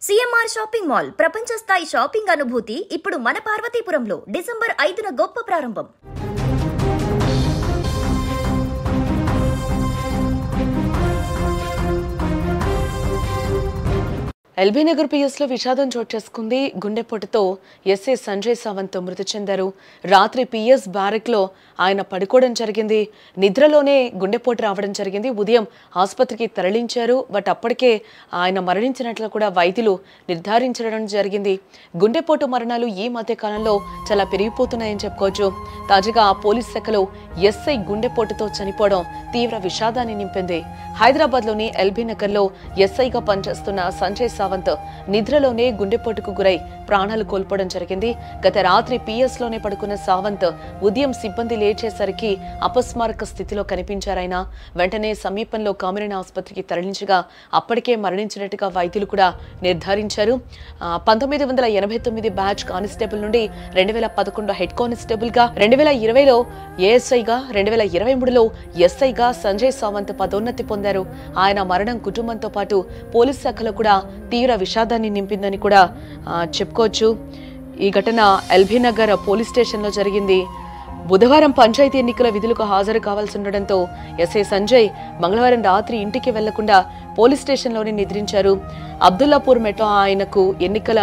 CMR shopping mall ప్రపంచ స్థాయి shopping అనుభూతి ఇప్పుడు మన పార్వతీపురంలో డిసెంబర్ 5న గొప్ప ప్రారంభం. ఎల్బీ నగర్ పిఎస్లో విషాదం చోటు చేసుకుంది. గుండెపోటుతో ఎస్ఐ సంజయ్ సావంత్ మృతి చెందారు. రాత్రి పిఎస్ బ్యారెక్లో ఆయన పడుకోవడం జరిగింది. నిద్రలోనే గుండెపోటు రావడం జరిగింది. ఉదయం ఆసుపత్రికి తరలించారు. బట్ అప్పటికే ఆయన మరణించినట్లు కూడా వైద్యులు నిర్ధారించడం జరిగింది. గుండెపోటు మరణాలు ఈ మధ్య కాలంలో చాలా పెరిగిపోతున్నాయని చెప్పుకోవచ్చు. తాజాగా పోలీస్ శాఖలో ఎస్ఐ గుండెపోటుతో చనిపోవడం తీవ్ర విషాదాన్ని నింపింది. హైదరాబాద్లోని ఎల్బీ నగర్లో ఎస్ఐగా పనిచేస్తున్న సంజయ్ సావంత్ నిద్రలోనే గుండెపోటుకు గురై ప్రాణాలు కోల్పోవడం జరిగింది. గత రాత్రి పిఎస్ లోనే పడుకున్న సావంత్ ఉదయం సిబ్బంది లేచేసరికి అపస్మారక స్థితిలో కనిపించారాయన. వెంటనే సమీపంలో కామిరేని ఆసుపత్రికి తరలించగా అప్పటికే మరణించినట్టుగా వైద్యులు కూడా నిర్ధారించారు. 1989 బ్యాచ్ కానిస్టేబుల్ నుండి 2011 హెడ్ కానిస్టేబుల్ గా, 2020లో ఏఎస్ఐగా, 2023లో ఎస్ఐగా సంజయ్ సావంత్ పదోన్నతి పొందారు. ఆయన మరణం కుటుంబంతో పాటు పోలీస్ శాఖలో కూడా తీవ్ర విషాదాన్ని నింపిందని కూడా చెప్పుకోవచ్చు. ఈ ఘటన ఎల్బీ నగర్ పోలీస్ స్టేషన్లో జరిగింది. బుధవారం పంచాయతీ ఎన్నికల విధులకు హాజరు కావాల్సి ఉండడంతో ఎస్ఐ సంజయ్ మంగళవారం రాత్రి ఇంటికి వెళ్లకుండా పోలీస్ స్టేషన్లోనే నిద్రించారు. అబ్దుల్లాపూర్ మెట్రో ఆయనకు ఎన్నికల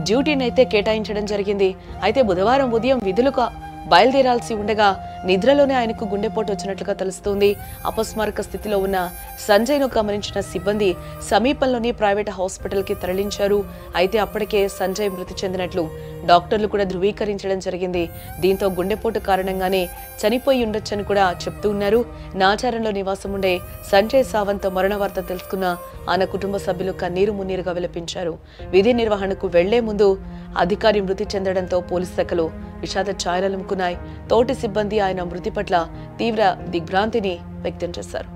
డ్యూటీనైతే కేటాయించడం జరిగింది. అయితే బుధవారం ఉదయం విధులకు బయలుదేరాల్సి ఉండగా నిద్రలోనే ఆయనకు గుండెపోటు వచ్చినట్లుగా తెలుస్తోంది. అపస్మారక స్థితిలో ఉన్న సంజయ్ను గమనించిన సిబ్బంది సమీపంలోని ప్రైవేట్ హాస్పిటల్కి తరలించారు. అయితే అప్పటికే సంజయ్ మృతి చెందినట్లు డాక్టర్లు కూడా ధృవీకరించడం జరిగింది. దీంతో గుండెపోటు కారణంగానే చనిపోయి ఉండొచ్చని కూడా చెప్తూ ఉన్నారు. నాచారంలో నివాసం ఉండే సంజయ్ సావంత్ మరణ వార్త తెలుసుకున్న ఆయన కుటుంబ సభ్యులు కన్నీరు మున్నీరుగా విలపించారు. విధి నిర్వహణకు వెళ్లే ముందు అధికారి మృతి చెందడంతో పోలీస్ శాఖలు విషాద ఛాయలలుముకున్నాయి. తోటి సిబ్బంది ఆయన మృతి పట్ల తీవ్ర దిగ్భ్రాంతిని వ్యక్తం చేశారు.